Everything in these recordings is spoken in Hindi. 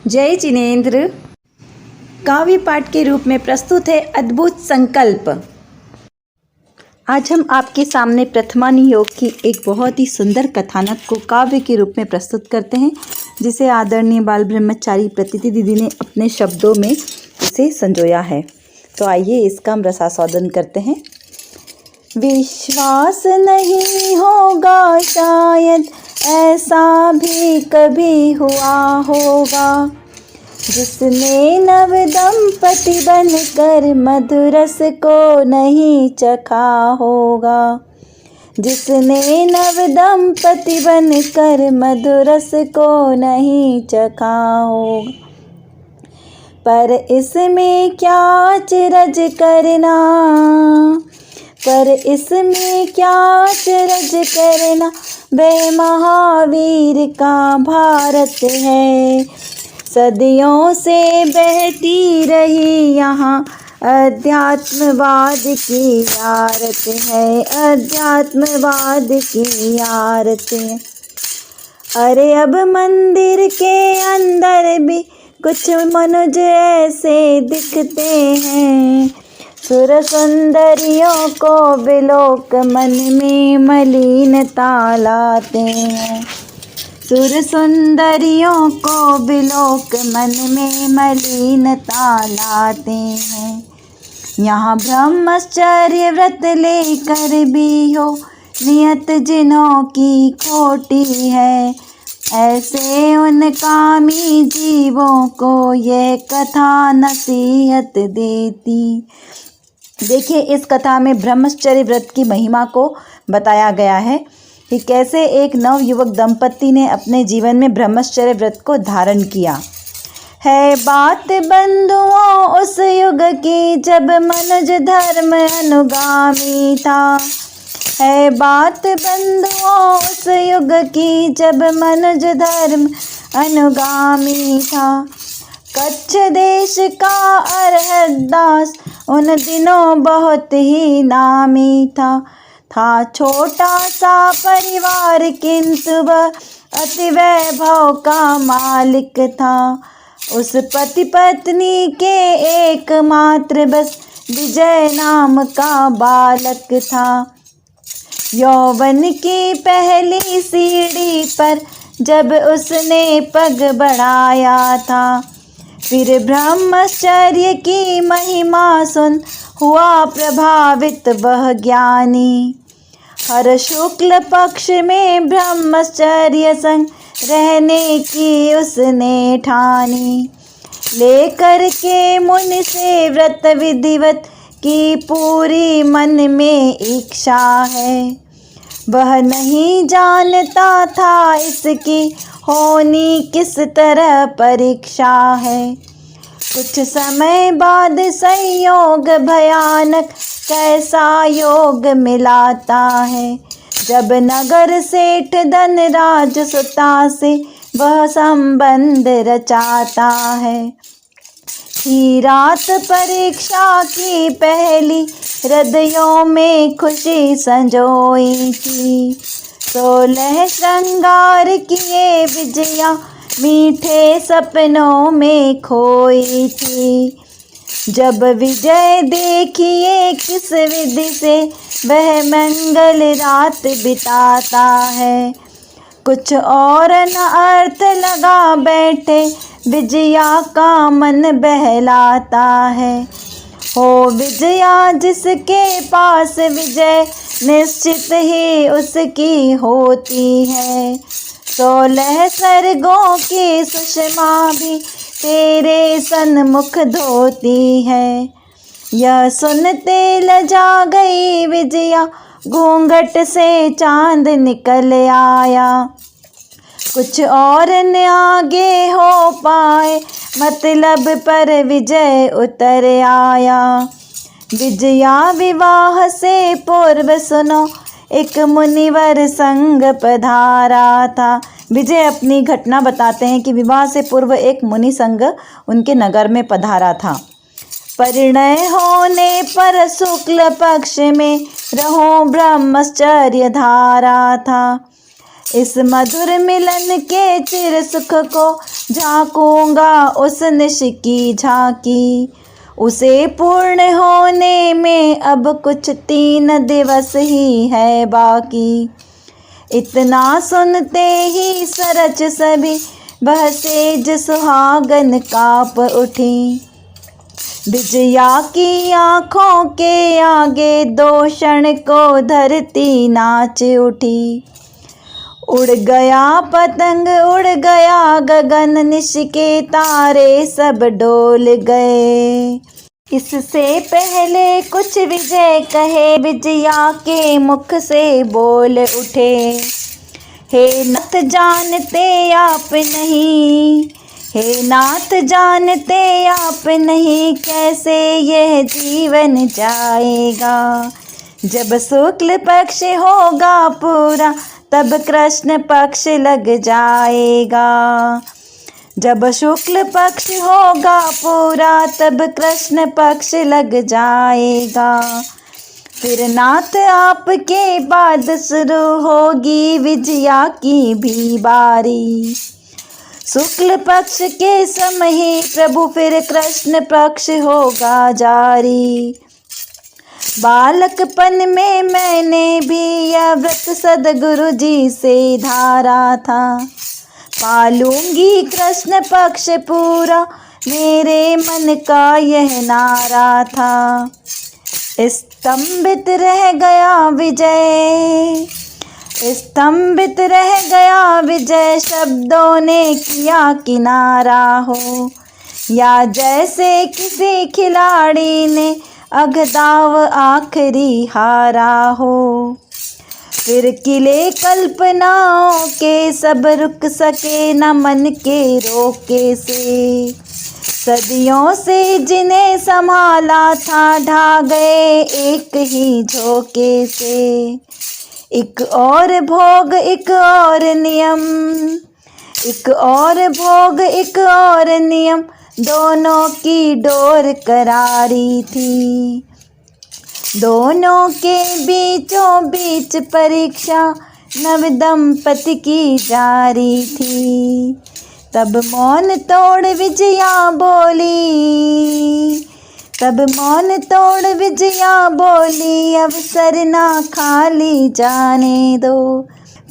जय जिनेंद्र काव्य पाठ के रूप में प्रस्तुत है अद्भुत संकल्प। आज हम आपके सामने प्रथमानी योग की एक बहुत ही सुंदर कथानक को काव्य के रूप में प्रस्तुत करते हैं, जिसे आदरणीय बाल ब्रह्मचारी प्रतीति दीदी ने अपने शब्दों में इसे संजोया है। तो आइए इसका हम रसास्वादन करते हैं। विश्वास नहीं होगा शायद ऐसा भी कभी हुआ होगा, जिसने नव दंपति बनकर मधुरस को नहीं चखा होगा, जिसने नव दंपति बनकर मधुरस को नहीं चखा होगा। पर इसमें क्या अचरज करना, पर इसमें क्या अचरज करना, वे महावीर का भारत है। सदियों से बहती रही यहाँ अध्यात्मवाद की आरत है, अध्यात्मवाद की आरत है। अरे अब मंदिर के अंदर भी कुछ मनुज ऐसे दिखते हैं, सुर सुंदरियों को विलोक मन में मलिनता लाते हैं, सुर सुंदरियों को विलोक मन में मलिनता लाते हैं। यहाँ ब्रह्मचर्य व्रत लेकर भी हो नियत जिनों की खोटी है, ऐसे उन कामी जीवों को ये कथा नसीहत देती। देखिए, इस कथा में ब्रह्मचर्य व्रत की महिमा को बताया गया है कि कैसे एक नवयुवक दंपति ने अपने जीवन में ब्रह्मचर्य व्रत को धारण किया। है बात बंधुओं उस युग की जब मनुज धर्म अनुगामी था, है बात बंधुओं उस युग की जब मनुज धर्म अनुगामी था। कच्छ देश का अरहदास उन दिनों बहुत ही नामी था छोटा सा परिवार, किंतु वह अति वैभव का मालिक था। उस पति पत्नी के एकमात्र बस विजय नाम का बालक था। यौवन की पहली सीढ़ी पर जब उसने पग बढ़ाया था, फिर ब्रह्मचर्य की महिमा सुन हुआ प्रभावित वह ज्ञानी। हर शुक्ल पक्ष में ब्रह्मचर्य संग रहने की उसने ठानी। लेकर के मुनि से व्रत विधिवत की पूरी मन में इच्छा है, वह नहीं जानता था इसकी होनी किस तरह परीक्षा है। कुछ समय बाद संयोग भयानक कैसा योग मिलाता है, जब नगर सेठ धनराज सुता से वह संबंध रचाता है। ही रात परीक्षा की पहली हृदयों में खुशी संजोई थी। 16 श्रृंगार किए विजया मीठे सपनों में खोई थी। जब विजय देखिए किस विधि से वह मंगल रात बिताता है, कुछ और न अर्थ लगा बैठे विजया का मन बहलाता है। हो विजया जिसके पास विजय निश्चित ही उसकी होती है। 16 सर्गों की सुषमा भी तेरे सन्मुख धोती है। यह सुनते लजा गई विजया, घूंघट से चांद निकल आया। कुछ और न आगे हो पाए मतलब पर विजय उतर आया। विजया विवाह से पूर्व सुनो एक मुनिवर संग पधारा था। विजय अपनी घटना बताते हैं कि विवाह से पूर्व एक मुनि संग उनके नगर में पधारा था। परिणय होने पर शुक्ल पक्ष में रहो ब्रह्मचर्य धारा था। इस मधुर मिलन के चिर सुख को झांकूंगा उस निश की झांकी, उसे पूर्ण होने में अब कुछ 3 दिवस ही है बाकी। इतना सुनते ही सरच सभी वह सेज सुहागन काँप उठी। विजया की आँखों के आगे 2 क्षण को धरती नाच उठी। उड़ गया पतंग उड़ गया गगन, निश के तारे सब डोल गए। इससे पहले कुछ विजय कहे विजया के मुख से बोल उठे। हे नाथ जानते आप नहीं, हे नाथ जानते आप नहीं, कैसे यह जीवन जाएगा। जब शुक्ल पक्ष होगा पूरा तब कृष्ण पक्ष लग जाएगा। जब शुक्ल पक्ष होगा पूरा तब कृष्ण पक्ष लग जाएगा। फिर नाथ आपके बाद शुरू होगी विजया की भी बारी। शुक्ल पक्ष के समय ही प्रभु फिर कृष्ण पक्ष होगा जारी। बालकपन में मैंने भी यह व्रत सद्गुरु जी से धारा था। पालूंगी कृष्ण पक्ष पूरा, मेरे मन का यह नारा था। स्तंभित रह गया विजय, स्तंभित रह गया विजय, शब्दों ने किया किनारा हो। या जैसे किसी खिलाड़ी ने अगदाव आखिरी हारा हो। फिर किले कल्पनाओं के सब रुक सके न मन के रोके से। सदियों से जिन्हें संभाला था ढा गए एक ही झोंके से। एक और भोग एक और नियम, एक और भोग एक और नियम, दोनों की डोर करारी थी। दोनों के बीचों बीच परीक्षा नव दंपति की जारी थी। तब मौन तोड़ विजया बोली, तब मौन तोड़ विजया बोली, अवसर ना खाली जाने दो।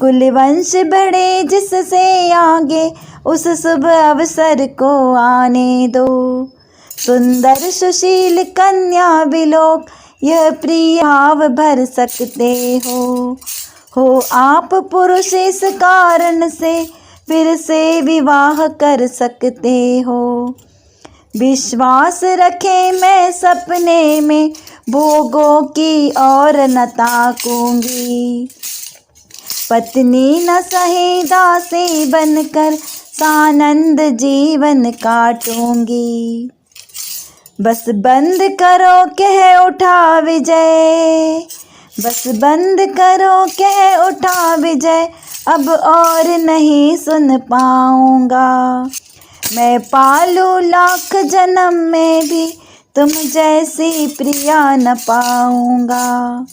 कुलवंश बढ़े जिससे आगे, उस शुभ अवसर को आने दो। सुंदर सुशील कन्या विलोक, यह प्रिय भाव भर सकते हो आप पुरुष इस कारण से फिर से विवाह कर सकते हो। विश्वास रखे मैं सपने में भोगों की और न ताकूंगी। पत्नी न सही दासी बनकर सानंद जीवन काटूंगी। बस बंद करो कह उठा विजय, बस बंद करो कह उठा विजय, अब और नहीं सुन पाऊंगा। मैं पालू लाख जन्म में भी तुम जैसी प्रिया न पाऊंगा।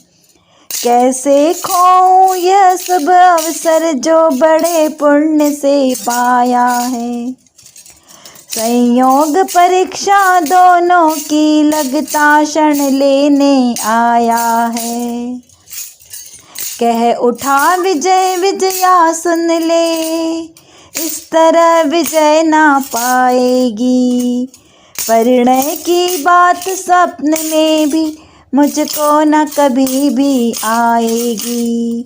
कैसे खोऊं यह शुभ अवसर जो बड़े पुण्य से पाया है। संयोग परीक्षा दोनों की लगता क्षण लेने आया है। कह उठा विजय विजया सुन ले, इस तरह विजय ना पाएगी। परिणय की बात स्वप्न में भी मुझको न कभी भी आएगी।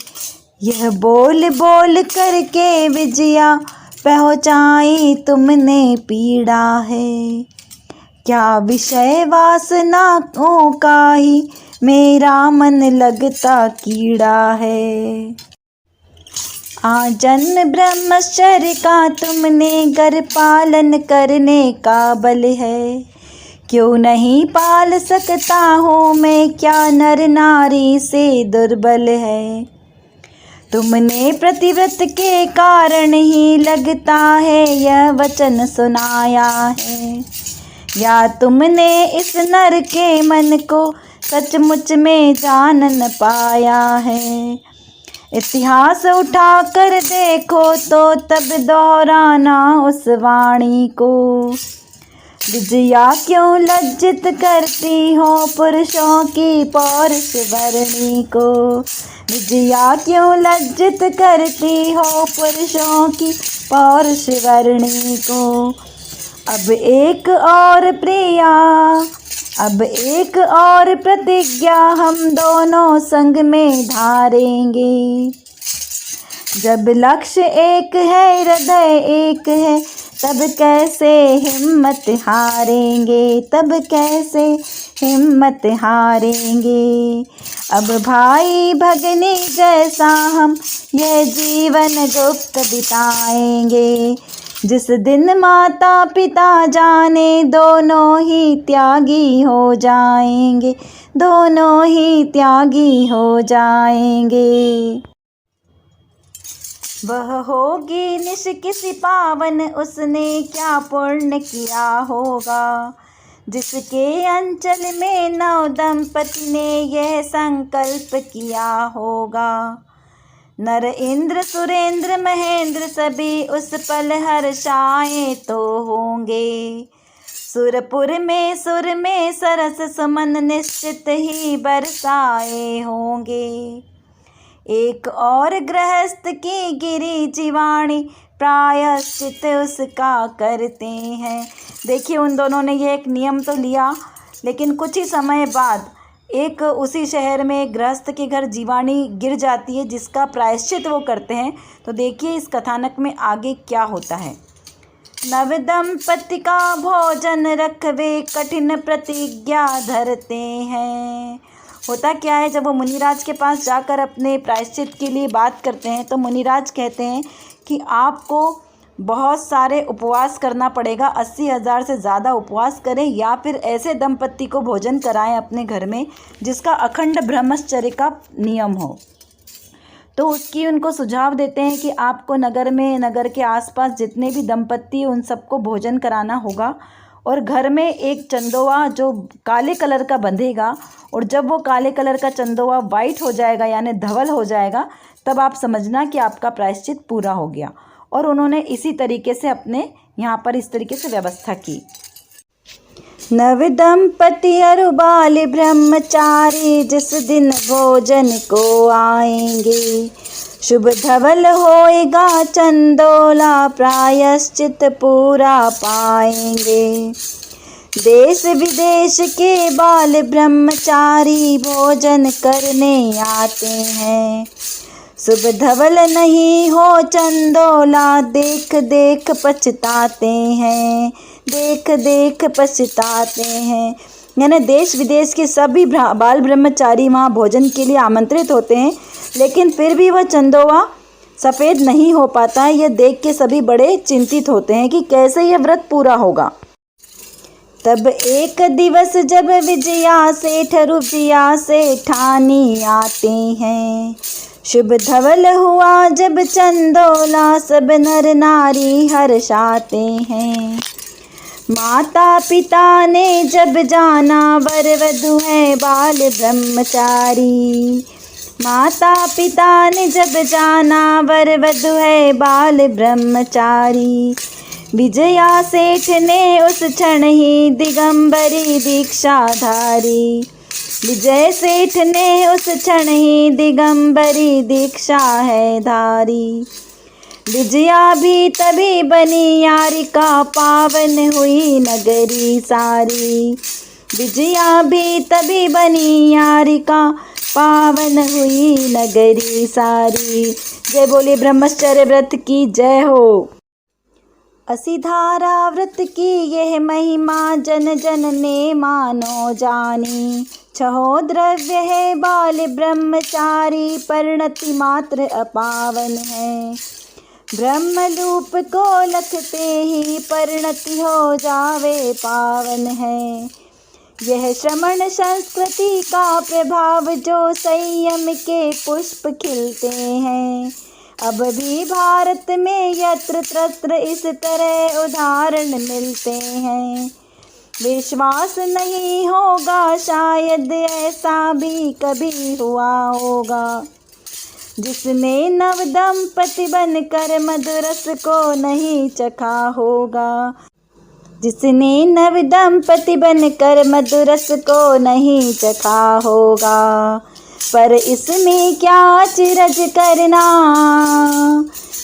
यह बोल बोल करके विजया पहुँचाई तुमने पीड़ा है। क्या विषय वासनाओं का ही मेरा मन लगता कीड़ा है। आजन्म ब्रह्मचर्य का तुमने घर पालन करने का बल है। क्यों नहीं पाल सकता हूँ मैं, क्या नर नारी से दुर्बल है। तुमने प्रतिव्रत के कारण ही लगता है यह वचन सुनाया है। या तुमने इस नर के मन को सचमुच में जान न पाया है। इतिहास उठा कर देखो तो तब दोहराना उस वाणी को। विजया क्यों लज्जित करती हो पुरुषों की पौरुष वर्णी को। विजया क्यों लज्जित करती हो पुरुषों की पौरुष वर्णी को। अब एक और प्रिया, अब एक और प्रतिज्ञा हम दोनों संग में धारेंगे। जब लक्ष्य एक है हृदय एक है तब कैसे हिम्मत हारेंगे, तब कैसे हिम्मत हारेंगे। अब भाई भगनी जैसा हम यह जीवन गुप्त बिताएंगे। जिस दिन माता पिता जाने दोनों ही त्यागी हो जाएंगे, दोनों ही त्यागी हो जाएंगे। वह होगी निश किसी पावन उसने क्या पुण्य किया होगा। जिसके अंचल में नव दंपति ने यह संकल्प किया होगा। नर इंद्र सुरेंद्र महेंद्र सभी उस पल हर्षाए तो होंगे। सुरपुर में सुर में सरस सुमन निश्चित ही बरसाए होंगे। एक और गृहस्थ की गिरी जीवाणी प्रायश्चित उसका करते हैं। देखिए उन दोनों ने ये एक नियम तो लिया, लेकिन कुछ ही समय बाद एक उसी शहर में एक गृहस्थ के घर जीवाणी गिर जाती है जिसका प्रायश्चित वो करते हैं। तो देखिए इस कथानक में आगे क्या होता है। नव दंपति का भोजन रखवे कठिन प्रतिज्ञा धरते हैं। होता क्या है, जब वो मुनिराज के पास जाकर अपने प्रायश्चित के लिए बात करते हैं तो मुनिराज कहते हैं कि आपको बहुत सारे उपवास करना पड़ेगा, 80,000 से ज़्यादा उपवास करें या फिर ऐसे दंपत्ति को भोजन कराएं अपने घर में जिसका अखंड ब्रह्मचर्य का नियम हो। तो उसकी उनको सुझाव देते हैं कि आपको नगर में, नगर के आसपास जितने भी दंपत्ति उन सबको भोजन कराना होगा और घर में एक चंदोवा जो काले कलर का बंधेगा, और जब वो काले कलर का चंदोवा वाइट हो जाएगा यानी धवल हो जाएगा तब आप समझना कि आपका प्रायश्चित पूरा हो गया। और उन्होंने इसी तरीके से अपने यहाँ पर इस तरीके से व्यवस्था की। नव दंपति अरु बाल ब्रह्मचारी जिस दिन भोजन को आएंगे। शुभ धवल होएगा चंदोला प्रायश्चित पूरा पाएंगे। देश विदेश के बाल ब्रह्मचारी भोजन करने आते हैं। शुभ धवल नहीं हो चंदोला देख देख पछताते हैं, देख देख पछताते हैं। यानी देश विदेश के सभी बाल ब्रह्मचारी वहाँ भोजन के लिए आमंत्रित होते हैं, लेकिन फिर भी वह चंदोवा सफ़ेद नहीं हो पाता है। यह देख के सभी बड़े चिंतित होते हैं कि कैसे यह व्रत पूरा होगा। तब एक दिवस जब विजया सेठ रुपया से ठानी आते हैं। शुभ धवल हुआ जब चंदोला सब नर नारी हर्षाते हैं। माता पिता ने जब जाना वर वधू है बाल ब्रह्मचारी। माता पिता ने जब जाना वर वधू है बाल ब्रह्मचारी। विजया सेठ ने उस क्षण ही दिगंबरी दीक्षा धारी। विजय सेठ ने उस क्षण ही दिगंबरी दीक्षा है धारी। विजया भी तभी बनी यारिका पावन हुई नगरी सारी। विजया भी तभी बनी यारिका पावन हुई नगरी सारी। जय बोले ब्रह्मचर्य व्रत की जय हो। असिधारा व्रत की यह महिमा जन जन ने मानो जानी। छहो द्रव्य है बाल ब्रह्मचारी परिणति मात्र अपावन है। ब्रह्मरूप को लखते ही परिणति हो जावे पावन है। यह श्रमण संस्कृति का प्रभाव जो संयम के पुष्प खिलते हैं। अब भी भारत में यत्र तत्र इस तरह उदाहरण मिलते हैं। विश्वास नहीं होगा शायद ऐसा भी कभी हुआ होगा। जिसने नव दंपति बनकर मधुरस को नहीं चखा होगा। जिसने नव दंपति बनकर मधुरस को नहीं चखा होगा। पर इसमें क्या अचरज करना,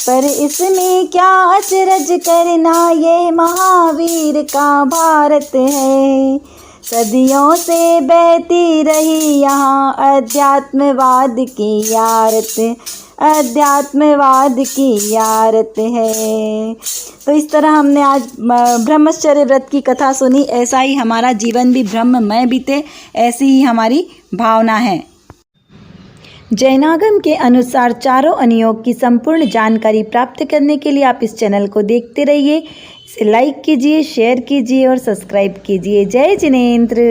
पर इसमें क्या अचरज करना, ये महावीर का भारत है। सदियों से बहती रही यहाँ अध्यात्मवाद की यारत, अध्यात्मवाद की यारत है। तो इस तरह हमने आज ब्रह्मचर्य व्रत की कथा सुनी। ऐसा ही हमारा जीवन भी ब्रह्ममय बीते, ऐसी ही हमारी भावना है। जैनागम के अनुसार चारों अनुयोग की संपूर्ण जानकारी प्राप्त करने के लिए आप इस चैनल को देखते रहिए। इसे लाइक कीजिए, शेयर कीजिए और सब्सक्राइब कीजिए। जय जिनेंद्र।